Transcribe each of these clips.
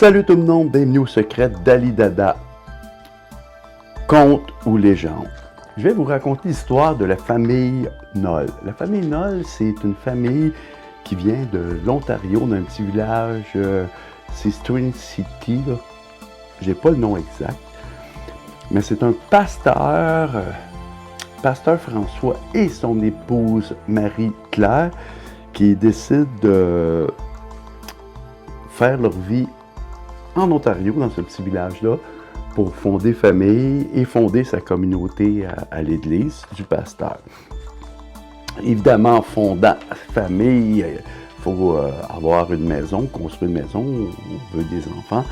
Salut tout le monde, bienvenue au secret d'Ali Dada. Conte ou légende. Je vais vous raconter l'histoire de la famille Knoll. La famille Knoll, c'est une famille qui vient de l'Ontario, d'un petit village, c'est String City, là. J'ai pas le nom exact, mais c'est un pasteur, pasteur François et son épouse Marie-Claire, qui décident de faire leur vie en Ontario, dans ce petit village-là, pour fonder famille et fonder sa communauté à l'église du pasteur. Évidemment, en fondant famille, il faut avoir une maison, construire une maison, on veut des enfants.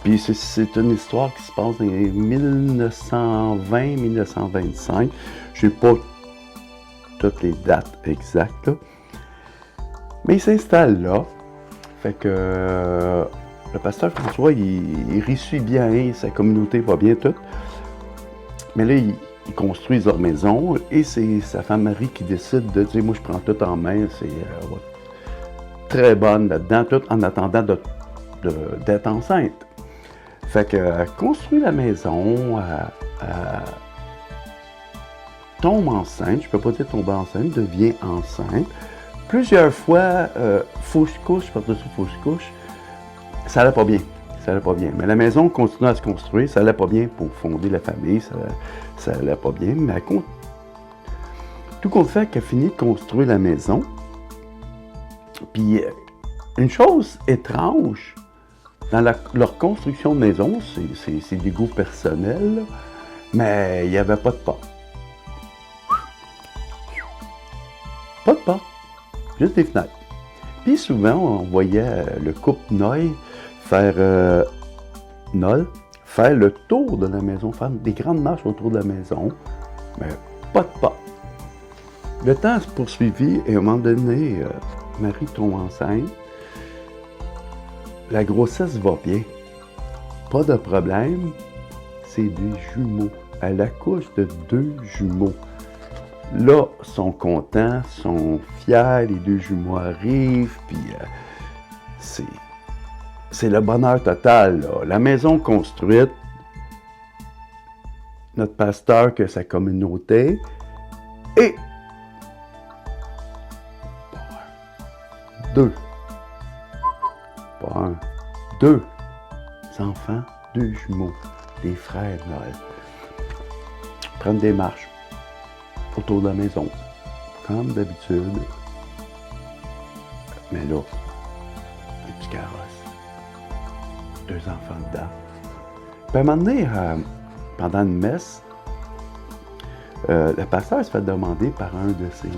Puis c'est une histoire qui se passe en 1920-1925. Je n'ai pas toutes les dates exactes, là. Mais il s'installe là. Fait que le pasteur François, il réussit bien, sa communauté va bien toute. Mais là, il construit leur maison et c'est sa femme Marie qui décide de dire « Moi, je prends tout en main, c'est très bonne là-dedans, tout en attendant d'être enceinte. » Fait qu'elle construit la maison, elle tombe enceinte, je peux pas dire tomber enceinte, devient enceinte. Plusieurs fois, fausse couche par-dessus fausse couche, ça allait pas bien. Ça allait pas bien. Mais la maison continue à se construire, ça allait pas bien pour fonder la famille, ça allait pas bien. Mais tout compte fait qu'elle finit de construire la maison. Puis, une chose étrange, dans leur construction de maison, c'est des goûts personnels, là, mais il n'y avait pas de porte. Pas de porte, juste des fenêtres. Puis souvent, on voyait le couple Knoll faire le tour de la maison, faire des grandes marches autour de la maison, mais pas de porte. Le temps se poursuivit et à un moment donné, Marie tombe enceinte. La grossesse va bien. Pas de problème. C'est des jumeaux. Elle accouche de 2 jumeaux. Là, ils sont contents, sont fiers, les 2 jumeaux arrivent, puis c'est le bonheur total, là. La maison construite, notre pasteur que sa communauté, et 2 enfants, 2 jumeaux, des frères Knoll, prennent des marches autour de la maison, comme d'habitude. Mais là, un petit carrosse, 2 enfants dedans. Puis à un moment donné, pendant une messe, le pasteur se fait demander par un de ses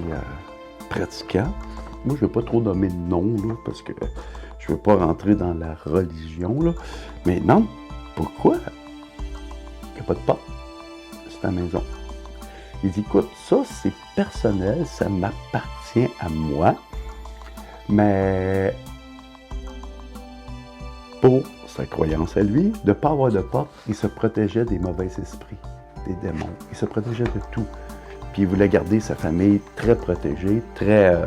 pratiquants. Moi, je ne veux pas trop nommer de nom, là, parce que je ne veux pas rentrer dans la religion, là. Mais non, pourquoi il n'y a pas de porte sur ta maison? Il dit, écoute, ça c'est personnel, ça m'appartient à moi, mais pour sa croyance à lui, de ne pas avoir de porte, il se protégeait des mauvais esprits, des démons. Il se protégeait de tout. Puis il voulait garder sa famille très protégée, très...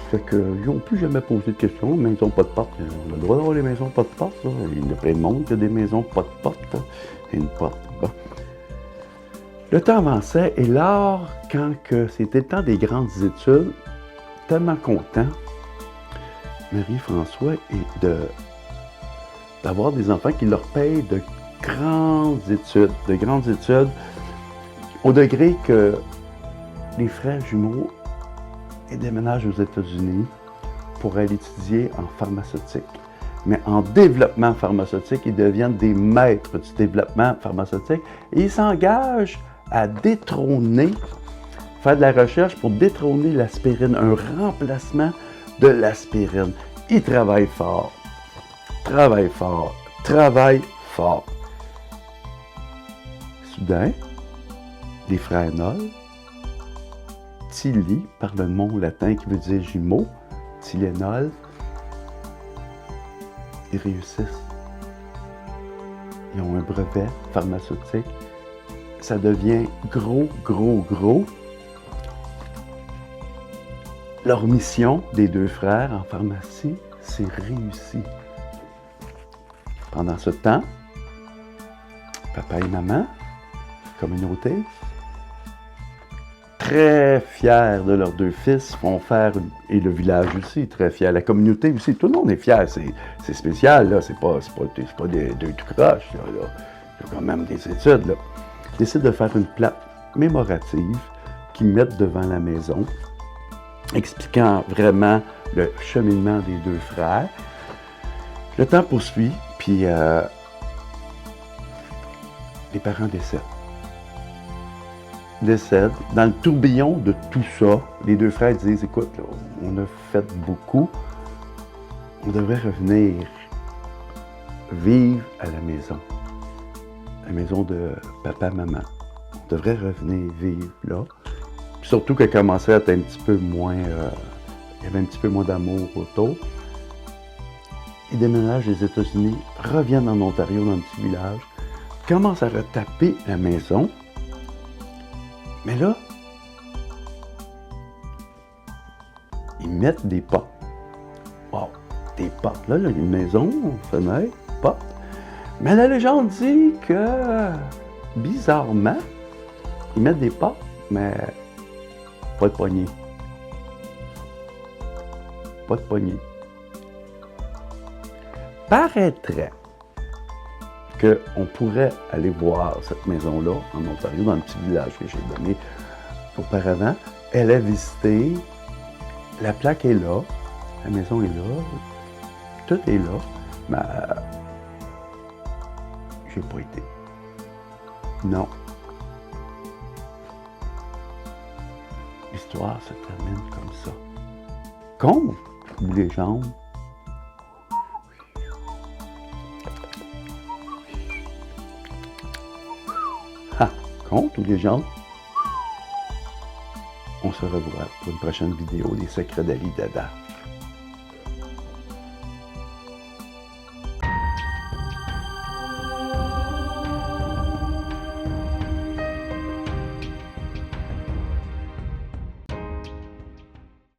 Fait qu'ils n'ont plus jamais posé de questions, mais ils n'ont pas de porte. On a le droit d'avoir les maisons pas de porte, là. Il y a plein de monde qui a des maisons pas de porte, là. Et une porte. Bon. Le temps avançait et là, quand c'était le temps des grandes études, tellement content, Marie-François, d'avoir des enfants qui leur payent de grandes études, au degré que les frères jumeaux déménagent aux États-Unis pour aller étudier en pharmaceutique. Mais en développement pharmaceutique, ils deviennent des maîtres du développement pharmaceutique et ils s'engagent à détrôner, faire de la recherche pour détrôner l'aspirine, un remplacement de l'aspirine. Ils travaillent fort. Soudain, les frères Knoll, Tilly, par le mot latin qui veut dire jumeaux, Tylenol, ils réussissent. Ils ont un brevet pharmaceutique. Ça devient gros. Leur mission des 2 frères en pharmacie, c'est réussi. Pendant ce temps, papa et maman, communauté, très fiers de leurs 2 fils, vont faire, et le village aussi, très fier, la communauté aussi, tout le monde est fier, c'est spécial, là, c'est pas des tout croches, là, il y a quand même des études, là. Ils décident de faire une plaque mémorative qu'ils mettent devant la maison, expliquant vraiment le cheminement des 2 frères. Le temps poursuit, puis les parents décèdent. Dans le tourbillon de tout ça, les 2 frères disent, écoute, là, on a fait beaucoup, on devrait revenir vivre à la maison de papa-maman. On devrait revenir vivre là. Puis surtout qu'elle commençait à être un petit peu moins, il y avait un petit peu moins d'amour autour. Ils déménagent des États-Unis, reviennent en Ontario dans un petit village, commencent à retaper la maison. Mais là, ils mettent des portes. Wow, des portes. Là, une maison, fenêtre, porte. Mais la légende dit que, bizarrement, ils mettent des portes, mais pas de poignée. Pas de poignée. Paraîtrait qu'on pourrait aller voir cette maison-là en Ontario, dans le petit village que j'ai donné auparavant. Elle a visité, la plaque est là, la maison est là, tout est là, mais j'ai pas été. Non. L'histoire se termine comme ça. Conte ou légende? Conte ou légende? On se revoit pour une prochaine vidéo des secrets d'Ali Dada.